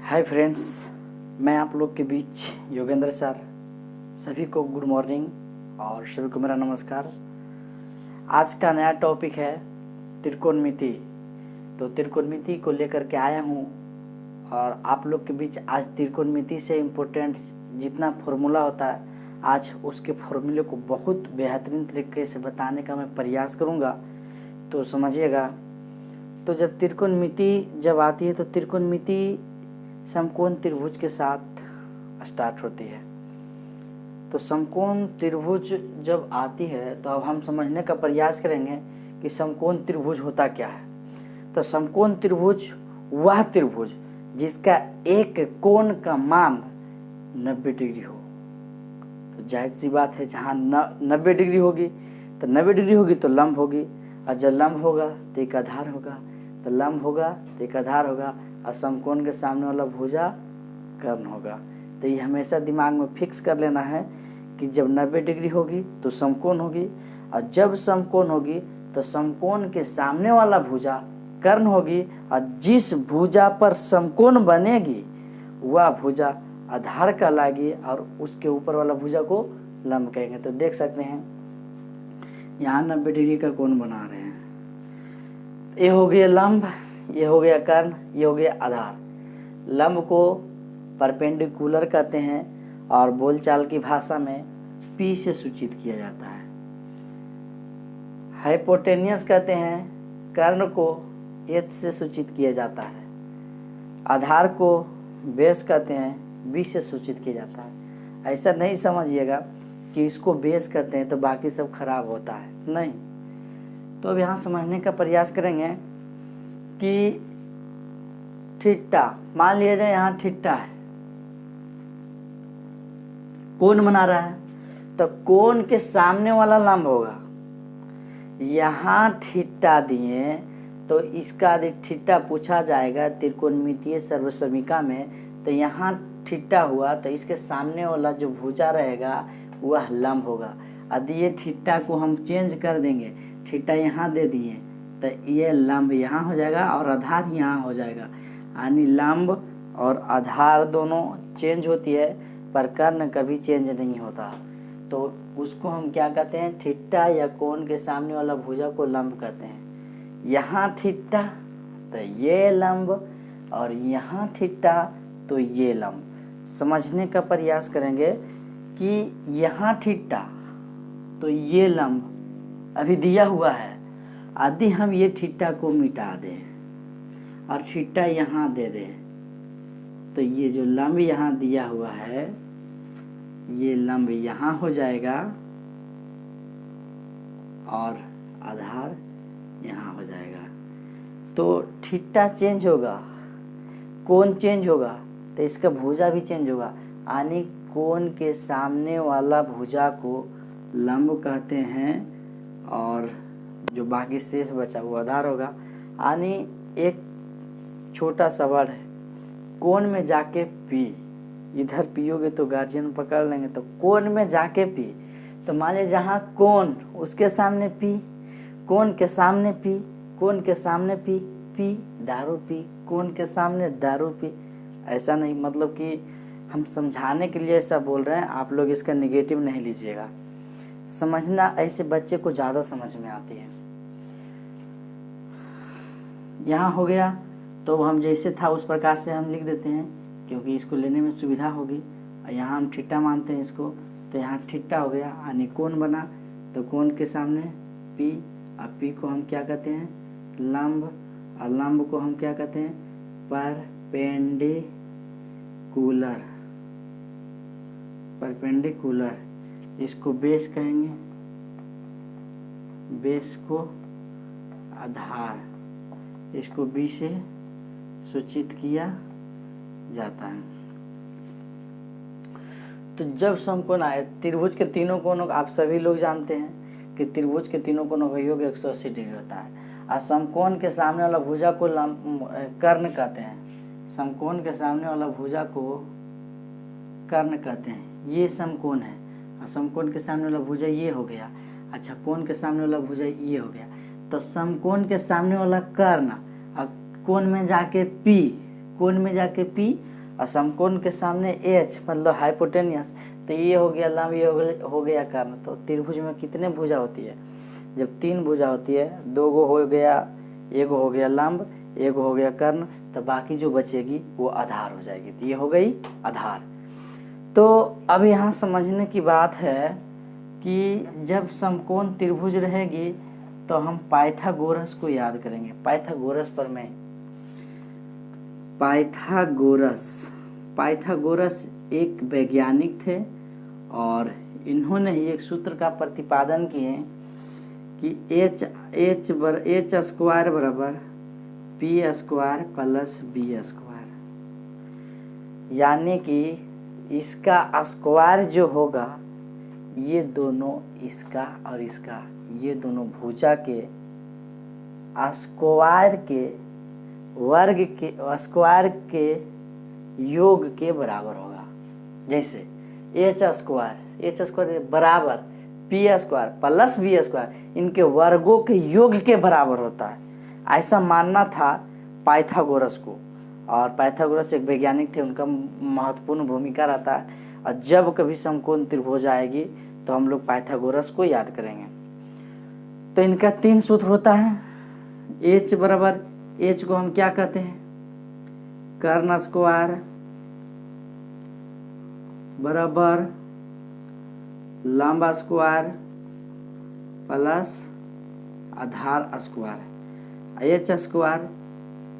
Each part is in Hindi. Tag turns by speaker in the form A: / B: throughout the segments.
A: हाय फ्रेंड्स, मैं आप लोग के बीच योगेंद्र सर। सभी को गुड मॉर्निंग और सभी को मेरा नमस्कार। आज का नया टॉपिक है त्रिकोणमिति। तो त्रिकोणमिति को लेकर के आया हूँ और आप लोग के बीच आज त्रिकोणमिति से इम्पोर्टेंट जितना फॉर्मूला होता है आज उसके फॉर्मूले को बहुत बेहतरीन तरीके से बताने का मैं प्रयास करूँगा, तो समझिएगा। तो जब त्रिकोणमिति जब आती है तो त्रिकोणमिति समकोण त्रिभुज के साथ स्टार्ट होती है। तो समकोण त्रिभुज जब आती है तो अब हम समझने का प्रयास करेंगे कि समकोण त्रिभुज होता क्या है। तो समकोण त्रिभुज वह त्रिभुज जिसका एक कोण का मान 90 डिग्री हो। तो जाहिर सी बात है, जहाँ 90 डिग्री होगी तो 90 डिग्री होगी तो लंब होगी, और जब लंब होगा तो एक आधार होगा, तो लंब होगा तो एक आधार होगा, और समकोण के सामने वाला भुजा कर्ण होगा। तो ये हमेशा दिमाग में फिक्स कर लेना है कि जब 90 डिग्री होगी तो समकोण होगी, और जब समकोण होगी तो समकोण के सामने वाला भुजा कर्ण होगी, और जिस भुजा पर समकोण बनेगी वह भुजा आधार कहलाएगी और उसके ऊपर वाला भुजा को लंब कहेंगे। तो देख सकते हैं यहाँ 90 डिग्री का कोण बना रहे हैं। ये हो गया लंब, ये हो गया कर्ण, ये हो गया आधार। लंब को परपेंडिकुलर कहते हैं और बोलचाल की भाषा में P से सूचित किया जाता है। हाइपोटेनियस कहते हैं, कर्ण को H से सूचित किया जाता है। आधार को बेस कहते हैं, B से सूचित किया जाता है। ऐसा नहीं समझिएगा कि इसको बेस कहते हैं तो बाकी सब खराब होता है, नहीं। तो अब यहाँ समझने का प्रयास करेंगे कि थीटा, मान लिया जाए यहाँ थीटा है, कोण बना रहा है, तो कोण के सामने वाला लंब होगा। यहाँ थीटा दिए तो इसका यदि थीटा पूछा जाएगा त्रिकोणमितीय सर्वसमीका में, तो यहाँ थीटा हुआ तो इसके सामने वाला जो भुजा रहेगा वह लंब होगा। यदि ये थीटा को हम चेंज कर देंगे, थीटा यहाँ दे दिए तो ये लंब यहाँ हो जाएगा और आधार यहाँ हो जाएगा। यानी लंब और आधार दोनों चेंज होती है पर कर्ण कभी चेंज नहीं होता। तो उसको हम क्या कहते हैं, थीटा या कोण के सामने वाला भुजा को लंब कहते हैं। यहाँ थीटा तो ये लंब और यहाँ थीटा तो ये लंब। समझने का प्रयास करेंगे कि यहाँ थीटा तो ये लंब अभी दिया हुआ है। यदि हम ये थीटा को मिटा दें और थीटा यहाँ दे दें तो ये जो लंब यहाँ दिया हुआ है ये लंब यहाँ हो जाएगा और आधार यहाँ हो जाएगा। तो थीटा चेंज होगा, कोण चेंज होगा तो इसका भुजा भी चेंज होगा। यानी कोण के सामने वाला भुजा को लंब कहते हैं और जो बाकी शेष बचा वो आधार होगा। यानी एक छोटा सा वर्ड है, कोण में जाके P, इधर पियोगे तो गार्जियन पकड़ लेंगे। तो कोण में जाके P, तो मान लीजिए जहाँ कोण उसके सामने P, कोण के सामने P, कोण के सामने P, P दारू P, कोण के सामने दारू P। ऐसा नहीं, मतलब कि हम समझाने के लिए ऐसा बोल रहे हैं, आप लोग इसका नेगेटिव नहीं लीजिएगा। समझना ऐसे बच्चे को ज़्यादा समझ में आती है। यहाँ हो गया तो हम जैसे था उस प्रकार से हम लिख देते हैं क्योंकि इसको लेने में सुविधा होगी। और यहाँ हम थीटा मानते हैं इसको, तो यहाँ थीटा हो गया यानी कोण बना। तो कोण के सामने P, और P को हम क्या कहते हैं, लंब, और लंब को हम क्या कहते हैं, परपेंडिकुलर। परपेंडिकुलर इसको बेस कहेंगे, बेस को आधार, इसको B से सूचित किया जाता है। तो जब समकोण आए, त्रिभुज के तीनों कोणों, आप सभी लोग जानते हैं कि त्रिभुज के तीनों कोणों का योग 180 डिग्री होता है। और समकोण के सामने वाला भुजा को कर्ण कहते हैं। समकोण के सामने वाला भुजा को कर्ण कहते हैं। ये समकोण है और समकोण के सामने वाला भुजा ये हो गया। अच्छा, कोण के सामने वाला भुजा ये हो गया। तो समकोण के सामने वाला कर्ण और कोण में जाके P, कोण में जाके P और समकोण के सामने एच मतलब हाइपोटेनियस, तो ये हो गया लंब, ये हो गया कर्ण। तो त्रिभुज में कितने भुजा होती है? जब 3 भुजा होती है, 2 गो हो गया, एक हो गया लंब, एक हो गया कर्ण, तो बाकी जो बचेगी वो आधार हो जाएगी। तो ये हो गई आधार। तो अब यहाँ समझने की बात है कि जब समकोण त्रिभुज रहेगी तो हम पाइथागोरस को याद करेंगे। पाइथागोरस पर मैं पाइथागोरस एक वैज्ञानिक थे और इन्होंने ही एक सूत्र का प्रतिपादन किए कि एच स्क्वायर बराबर P square plus B square, यानी कि इसका स्क्वायर जो होगा ये दोनों, इसका और इसका, ये दोनों भुजा के स्क्वायर के वर्ग के स्क्वायर के योग के बराबर होगा। जैसे एच स्क्वायर बराबर P square plus B square, इनके वर्गों के योग के बराबर होता है। ऐसा मानना था पाइथागोरस को। और पाइथागोरस एक वैज्ञानिक थे, उनका महत्वपूर्ण भूमिका रहता है। और जब कभी समकोण त्रिभुज आएगी तो हम लोग पाइथागोरस को याद करेंगे। तो इनका 3 सूत्र होता है। एच बराबर, एच को हम क्या कहते हैं? कर्ण स्क्वायर बराबर लंब स्क्वायर प्लस आधार स्क्वायर। एच स्क्वायर,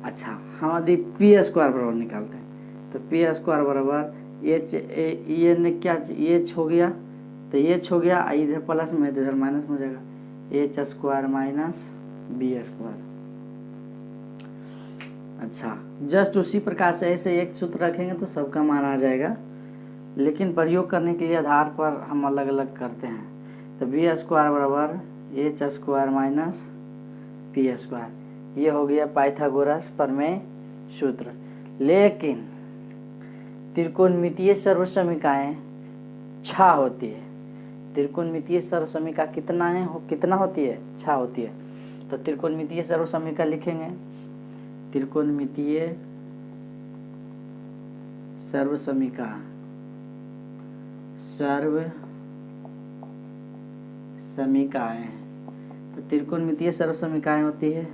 A: अच्छा हम यदि पी स्क्वायर बराबर निकालते हैं तो पी स्क्वायर बराबर एच, ये ने क्या एच हो गया, तो एच हो गया, इधर प्लस में इधर माइनस में हो जाएगा, H square minus B square. अच्छा, जस्ट उसी प्रकार से ऐसे एक सूत्र रखेंगे तो सबका मान आ जाएगा, लेकिन प्रयोग करने के लिए आधार पर हम अलग अलग करते हैं। तो बी स्क्वायर बराबर H square minus P square, ये हो गया पाइथागोरस प्रमेय सूत्र। लेकिन त्रिकोणमितीय सर्वसमीकाएं 6 होती है। त्रिकोणमितीय सर्वसमीका कितना होती है? 6 होती है। तो त्रिकोणमितीय सर्वसमीका लिखेंगे। त्रिकोणमितीय सर्वसमीकाएं तो त्रिकोणमितीय सर्वसमीकाएं होती है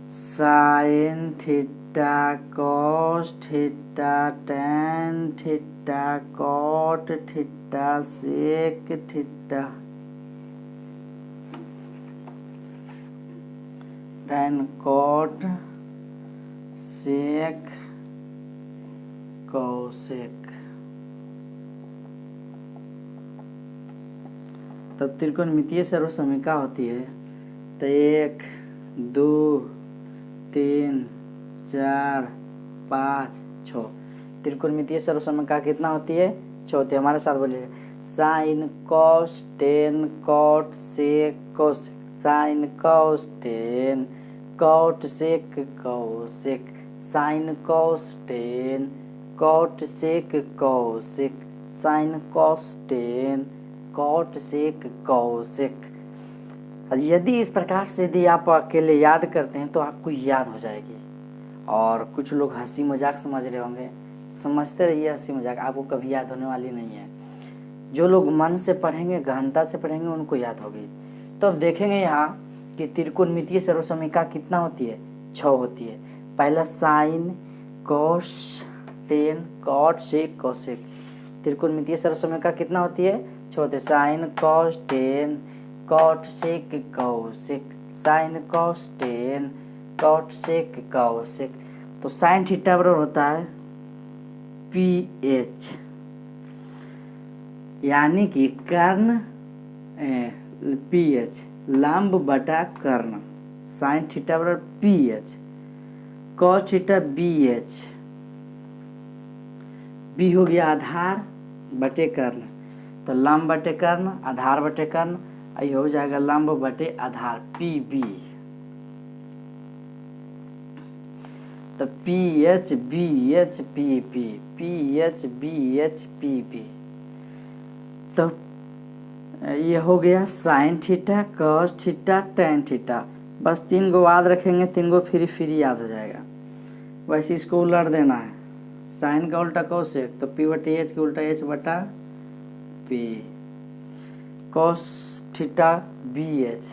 A: sine theta cos theta tan theta cot theta sec theta, tan cot sec cosec. तब त्रिकोणमितीय सर्वसमीका होती है तो 1 2 3 4 5 6। त्रिकोणमितीय सर्वसमीका कितना होती है? 6 होती है। हमारे साथ बोलिए, sine cos tan cot sec cosec, sine cos tan cot sec cosec, sine cos tan cot sec cosec, sine cos tan cot sec cosec. यदि इस प्रकार से यदि आप अकेले याद करते हैं तो आपको याद हो जाएगी। और कुछ लोग हंसी मजाक समझ रहे होंगे, समझते रहिए, हंसी मजाक आपको कभी याद होने वाली नहीं है। जो लोग मन से पढ़ेंगे, गहनता से पढ़ेंगे, उनको याद होगी। तो अब देखेंगे यहाँ कि त्रिकोणमितीय सर्वसमीका कितना होती है? 6 होती है। पहला sine cos tan cot sec cosec. त्रिकोणमितीय सर्वसमीका कितना होती है? 6 होती है। Sine cos tan cot sec cosec, sine cos tan cot sec cosec. तो साइन थीटा बराबर होता है पी एच, यानी कि कर्ण पी एच लंब बटा कर्ण, साइन थीटा बराबर P H, cos theta B H, B हो गया आधार बटे कर्ण, तो लंब बटे कर्ण आधार बटे कर्ण, ये हो जाएगा लंब बटे आधार पी बी। तो P H B H P P, P H B H P P. तो ये हो गया sine theta cos theta tan theta. बस 3 गो याद रखेंगे, 3 गो फ्री याद हो जाएगा। वैसे इसको उलट देना है, साइन का उल्टा कोसेक, तो पी बटे एच का उल्टा एच बटा P. Cos theta B H,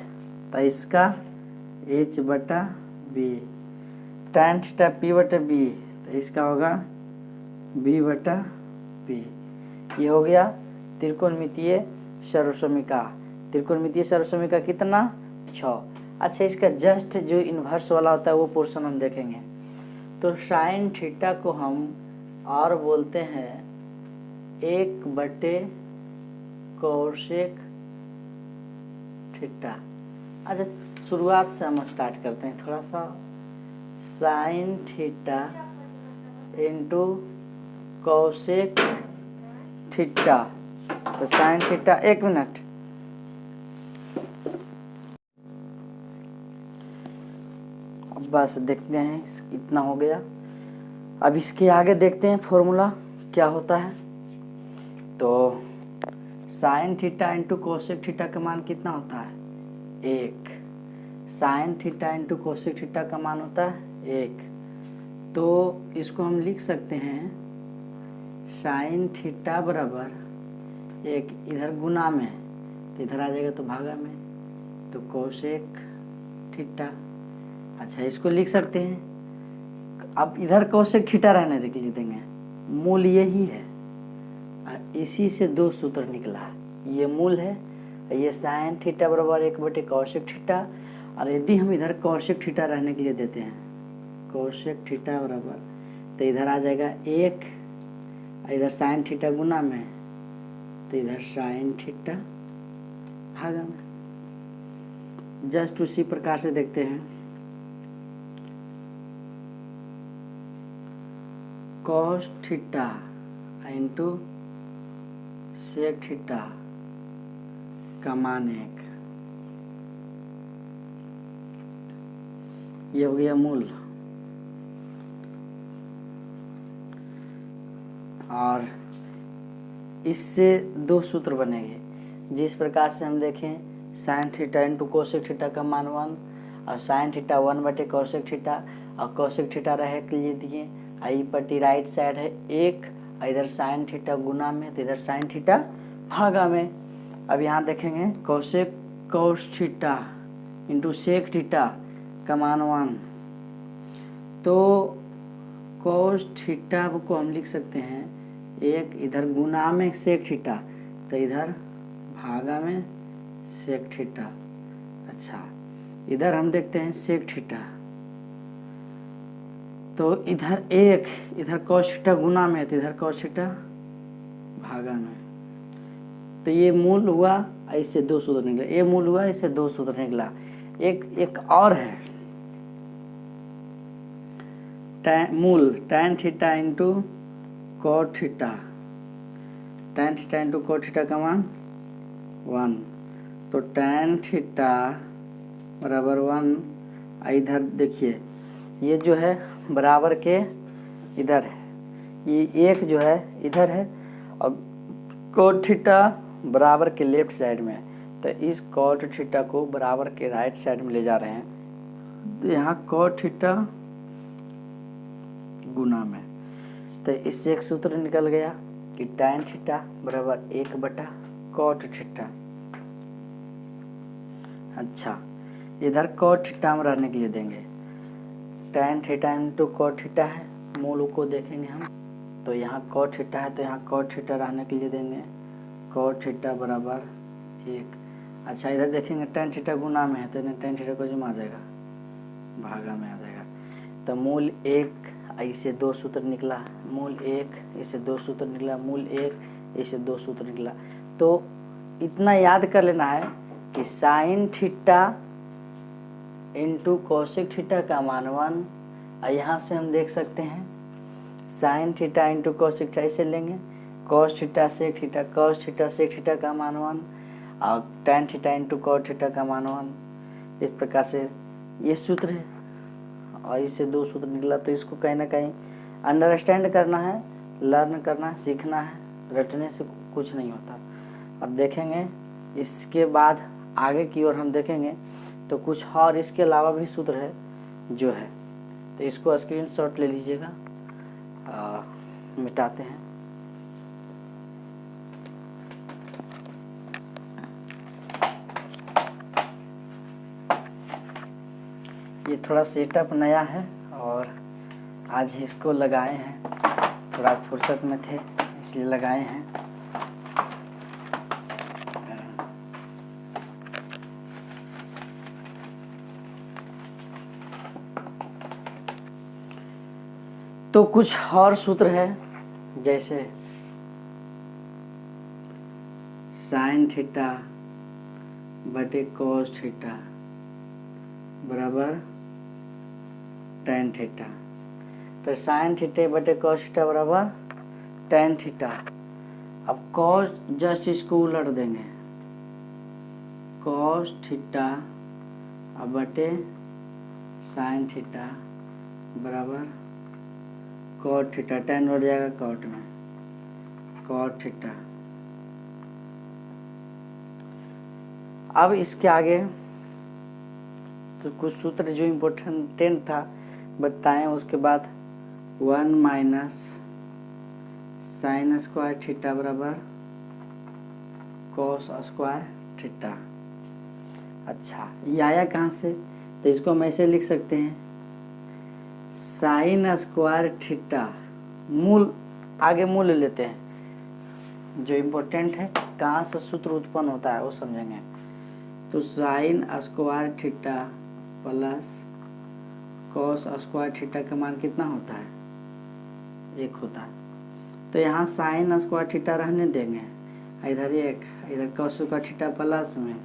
A: तो इसका एच बटा बी। टैन थीटा पी बटे बी, तो इसका होगा बी बटा पी। ये हो गया त्रिकोणमितीय सर्वसमीका। त्रिकोणमितीय सर्वसमीका कितना? 6। अच्छा, इसका जस्ट जो इन्वर्स वाला होता है वो पोर्शन हम देखेंगे। तो साइन थीटा को हम और बोलते हैं 1 बटे कोसेक थीटा। अच्छा, शुरुआत से हम स्टार्ट करते हैं थोड़ा सा। Sign theta into cosec theta, तो साइन थीटा, 1 मिनट, अब बस देखते हैं, इतना हो गया। अब इसके आगे देखते हैं फॉर्मूला क्या होता है। तो sine theta into cosec theta का मान कितना होता है? 1। Sign theta into cosec theta का मान होता है 1। तो इसको हम लिख सकते हैं साइन थीटा बराबर 1, इधर गुना में तो इधर आ जाएगा, तो भागा में, तो कोसेक थीटा। अच्छा, इसको लिख सकते हैं। अब इधर कोसेक थीटा रहने के लिए देंगे, मूल यही है, इसी से 2 सूत्र निकला। ये मूल है, ये साइन थीटा बराबर 1 बटे कोसेक थीटा। और यदि हम इधर कोसेक थीटा रहने के लिए देते हैं, कोसेक थीटा बराबर, तो इधर आ जाएगा 1, इधर साइन थीटा गुना में, तो इधर साइन थीटा भागा में। जस्ट उसी प्रकार से देखते हैं। Cos theta into sec theta का मान 1, ये हो गया मूल। और इससे 2 सूत्र बनेंगे। जिस प्रकार से हम देखें, sign theta into cosec theta का मान 1, और साइन थीटा 1 बटे कोसेक थीटा, और कोसेक थीटा रहे के लिए दिए आई पट्टी राइट साइड है 1, इधर साइन थीटा गुना में, तो इधर साइन थीटा भागा में। अब यहाँ देखेंगे cosec cos theta into sec theta का मान 1, तो कोस थीटा को हम लिख सकते हैं 1, इधर गुना में सेक थीटा, तो इधर भागा में सेक थीटा। अच्छा, इधर हम देखते हैं सेक थीटा, तो इधर 1, इधर कोस थीटा गुना में, तो इधर कोस थीटा भागा में। तो ये मूल हुआ, इससे 2 सूत्र निकला। ये मूल हुआ, इससे 2 सूत्र निकला। एक और है मूल, tan theta into cot theta. Tan theta into cot theta का मान 1, तो टैन थीटा बराबर 1। इधर देखिए, ये जो है बराबर के इधर है, ये 1 जो है इधर है, और कॉट थीटा बराबर के लेफ्ट साइड में है, तो इस कॉट थीटा को बराबर के राइट साइड में ले जा रहे हैं। तो यहाँ कॉट थीटा गुना में, तो इससे एक सूत्र निकल गया कि टैन थीटा बराबर 1 बटा कॉट थीटा। अच्छा, इधर कॉट थीटा हम रहने के लिए देंगे, tan theta into cot theta है, मूल को देखेंगे हम। तो यहाँ कॉट थीटा है, तो यहाँ कॉट थीटा रहने के लिए देंगे, कॉट थीटा बराबर 1। अच्छा, इधर देखेंगे टैन थीटा गुना में है, तो टैन थीटा को जमा आ जाएगा, भागा में आ जाएगा। तो मूल 1, इससे 2 सूत्र निकला, मूल 1, इससे 2 सूत्र निकला, मूल 1, इससे 2 सूत्र निकला। तो इतना याद कर लेना है कि sign theta into cosec theta का मान 1, और यहाँ से हम देख सकते हैं sine theta into cosec theta ऐसे लेंगे, cos theta sec theta, cos theta sec theta का मान 1, और tan theta into cot theta का मान 1। इस प्रकार से ये सूत्र है, और इससे 2 सूत्र निकला। तो इसको कहीं ना कहीं अंडरस्टैंड करना है, लर्न करना है, सीखना है, रटने से कुछ नहीं होता। अब देखेंगे इसके बाद आगे की ओर हम देखेंगे तो कुछ और इसके अलावा भी सूत्र है जो है, तो इसको स्क्रीनशॉट ले लीजिएगा। मिटाते हैं। ये थोड़ा सेटअप नया है और आज इसको लगाए हैं, थोड़ा फुर्सत में थे इसलिए लगाए हैं। तो कुछ और सूत्र है, जैसे साइन थीटा बटे कोस थीटा बराबर टेन थीटा। तो साइन थीटा बटे कोस थीटा बराबर टेन थीटा। अब कोस जस्ट इसको उलट देंगे, कोस थीटा बटे साइन थीटा बराबर कॉट थीटा। टेन उठ जाएगा कॉट में, कॉट थीटा। अब इसके आगे तो कुछ सूत्र जो इम्पोर्टेंट था बताएं, उसके बाद 1 माइनस साइन स्क्वायर थीटा बराबर कोस स्क्वायर थीटा। अच्छा, ये आया कहाँ से? तो इसको हम ऐसे लिख सकते हैं, साइन स्क्वायर थीटा मूल, आगे मूल ले लेते हैं, जो इम्पोर्टेंट है कहाँ से सूत्र उत्पन्न होता है वो समझेंगे। तो sign square theta plus cos square theta का मान कितना होता है? 1 होता है। तो यहाँ साइन स्क्वायर थीटा रहने देंगे, इधर 1, इधर कॉस स्क्वायर थीटा प्लस में,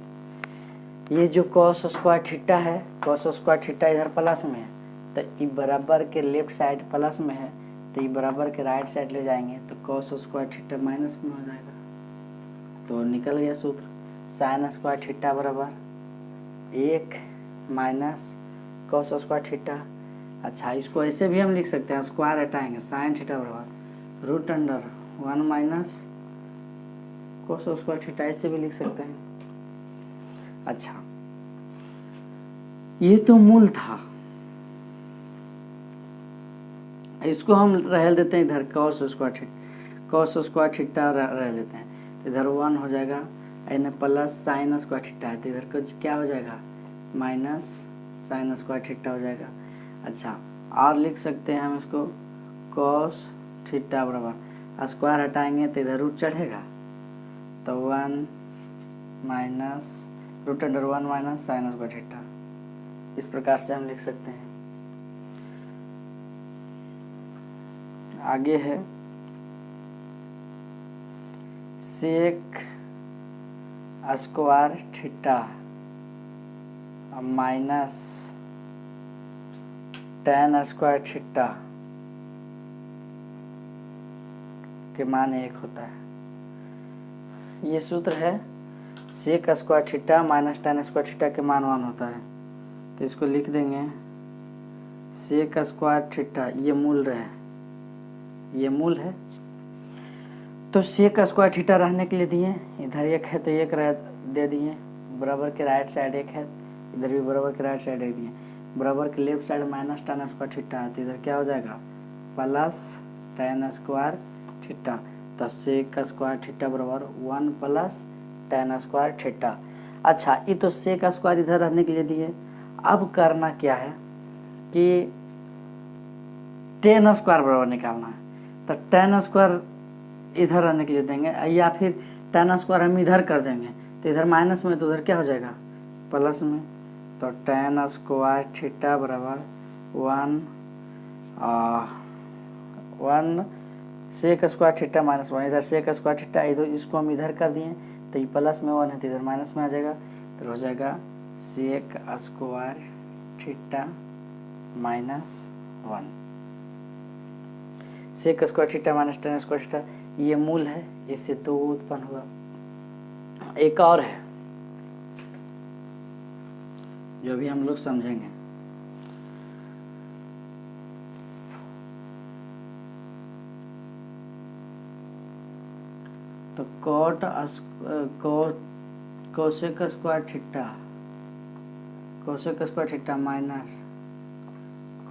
A: ये जो कॉस स्क्वायर थीटा है, कॉस स्क्वायर थीटा इधर प्लस में है, तो ये बराबर के लेफ्ट साइड प्लस में है, तो ये बराबर के राइट साइड ले जाएंगे तो कॉस स्क्वायर थीटा माइनस में हो जाएगा। तो निकल गया सूत्र, साइन स्क्वायर थीटा बराबर 1 माइनस कॉस स्क्वायर थीटा। अच्छा, इसको ऐसे भी हम लिख सकते हैं, स्क्वायर हटाएंगे, साइन थीटा बराबर root under 1 minus cos square theta, ऐसे भी लिख सकते हैं। अच्छा, ये तो मूल था, इसको हम रह देते हैं इधर कॉस स्क्वायर थीटा रह लेते हैं, तो इधर 1 हो जाएगा, इधर प्लस साइन स्क्वायर थीटा है, तो इधर को क्या हो जाएगा? माइनस साइन स्क्वायर थीटा हो जाएगा। अच्छा, और लिख सकते हैं हम इसको कॉस थीटा बराबर, स्क्वायर हटाएंगे तो इधर रूट चढ़ेगा, तो 1 minus root under 1 minus sine square theta. इस प्रकार से हम लिख सकते हैं। आगे है sec square theta minus tan square theta के मान 1 होता है। ये सूत्र है, sec square theta minus tan square theta के मान 1 होता है। तो इसको लिख देंगे, सेक स्क्वायर थीटा, ये मूल रहे, ये मूल है, तो सेक स्क्वायर थीटा रहने के लिए दिए, इधर 1 है तो 1 रह दे दिए, बराबर के राइट साइड 1 है, इधर भी बराबर के राइट साइड 1 दिए, बराबर के left side minus tan square theta है, तो इधर क्या हो जाएगा? Plus ten square theta. तो सेक स्क्वायर थीटा बराबर 1 प्लस टेन स्क्वायर थीटा। अच्छा, ये तो सेक स्क्वायर इधर रहने के लिए दिए, अब करना क्या है कि टेन स्क्वायर बराबर निकालना है, तो टेन स्क्वायर इधर रहने के लिए देंगे, या फिर टेन स्क्वायर हम इधर कर देंगे, तो इधर माइनस में, तो उधर क्या हो जाएगा? प्लस में। तो टेन स्क्वायर थीटा बराबर 1 सेक स्क्वायर थीटा माइनस 1, इधर सेक स्क्वायर थीटा, इधर इसको हम इधर कर दिए, तो ये प्लस में 1 है तो इधर माइनस में आ जाएगा, तो हो जाएगा sec square theta minus 1। Sec square theta minus tan square theta, ये मूल है, इससे 2 उत्पन्न हुआ। एक और है जो भी हम लोग समझेंगे। तो cosec square theta minus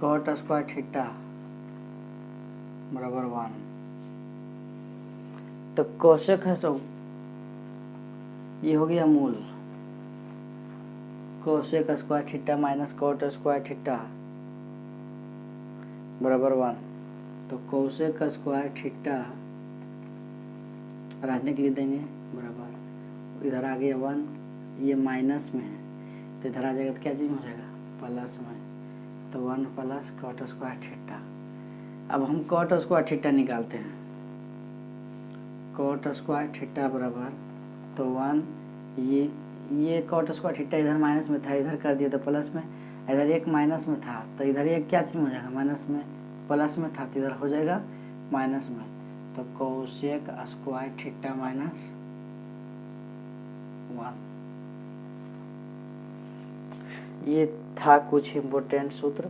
A: cot square theta बराबर 1। तो कोशेक है सो ये हो गया मूल cosec square theta minus cot square theta बराबर 1। तो कोशेक स्क्वायर थीटा रहने के लिए देंगे बराबर, इधर आ गया 1, ये माइनस में है तो इधर आ जाएगा तो क्या चीज़ हो जाएगा प्लस में, तो 1 प्लस कॉट स्क्वायर थीटा। अब हम कॉट स्क्वायर थीटा निकालते हैं, कॉट स्क्वायर थीटा बराबर तो 1, ये कॉट स्क्वायर थीटा इधर माइनस में था, इधर कर दिया तो प्लस में, इधर एक माइनस में था तो इधर एक क्या चीज़ हो जाएगा माइनस में, प्लस में था तो इधर हो जाएगा माइनस में। तो कोसेक स्क्वायर थीटा माइनस 1। ये था कुछ इम्पोर्टेंट सूत्र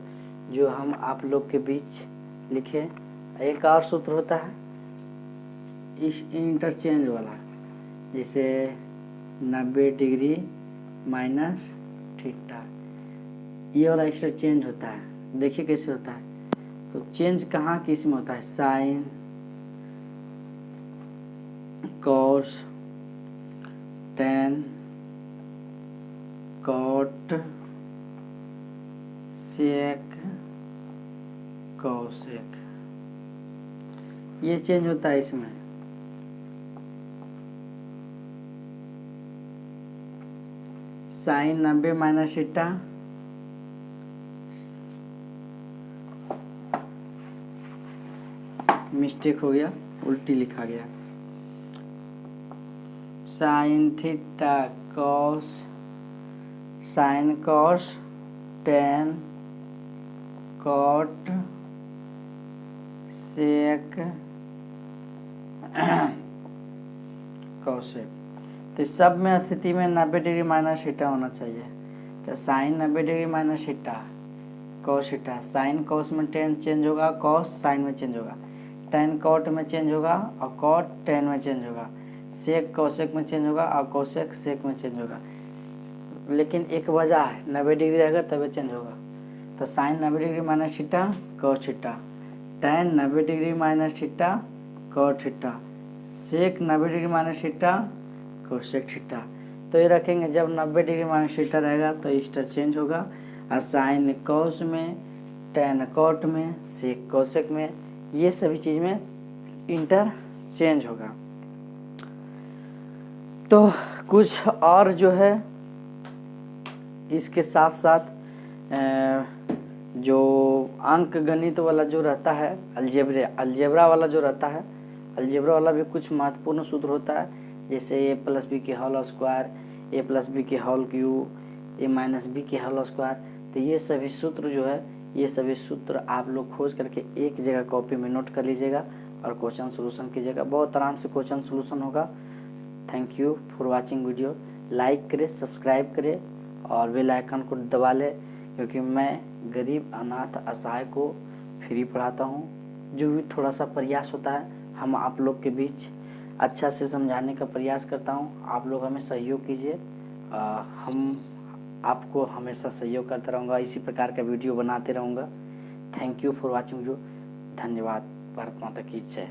A: जो हम आप लोग के बीच लिखे। एक और सूत्र होता है इस इंटरचेंज वाला, जैसे 90 डिग्री माइनस थीटा, ये वाला एक्स्ट्रा चेंज होता है। देखिए कैसे होता है, तो चेंज कहाँ किस में होता है, sine cos tan cot sec cosec, ये चेंज होता है इसमें। साइन 90 माइनस थीटा, मिस्टेक हो गया, उल्टी लिखा गया, sine theta cos sine cos tan cot sec cosec. तो सब में स्थिति में 90 डिग्री माइनस थीटा होना चाहिए। तो sine 90 degree minus theta cos theta, sine cos में टेन चेंज होगा, कॉस साइन में चेंज होगा, टेन कॉट में चेंज होगा और कॉट टेन में चेंज होगा, सेक कोसेक में चेंज होगा और कोसेक सेक में चेंज होगा। लेकिन एक वजह है, 90 डिग्री रहेगा तभी चेंज होगा। तो sine 90 degree minus theta cos theta, tan 90 degree minus theta cot theta, sec 90 degree minus theta cosec theta. तो ये रखेंगे, जब 90 डिग्री माइनस थीटा रहेगा तो इंटरचेंज होगा, और साइन कॉस में, टेन कॉट में, सेक कोसेक में, ये सभी चीज़ में इंटरचेंज होगा। तो कुछ और जो है इसके साथ साथ जो अंक गणित वाला जो रहता है, अलजेब्रा वाला जो रहता है, अलजेब्रा वाला भी कुछ महत्वपूर्ण सूत्र होता है, जैसे ए प्लस बी के होल स्क्वायर, ए प्लस बी के होल क्यूब, ए माइनस बी के होल स्क्वायर। तो ये सभी सूत्र जो है, ये सभी सूत्र आप लोग खोज करके एक जगह कॉपी में नोट कर लीजिएगा और क्वेश्चन सोल्यूशन कीजिएगा। बहुत आराम से क्वेश्चन सोल्यूशन होगा। Thank you for watching video. Like करें, सब्सक्राइब करें और बेल आइकन को दबा लें, क्योंकि मैं गरीब अनाथ असहाय को फ्री पढ़ाता हूँ। जो भी थोड़ा सा प्रयास होता है हम आप लोग के बीच अच्छा से समझाने का प्रयास करता हूँ। आप लोग हमें सहयोग कीजिए, हम आपको हमेशा सहयोग करता रहूँगा, इसी प्रकार का वीडियो बनाते रहूँगा। Thank you for watching video. धन्यवाद। भारत माता की जय।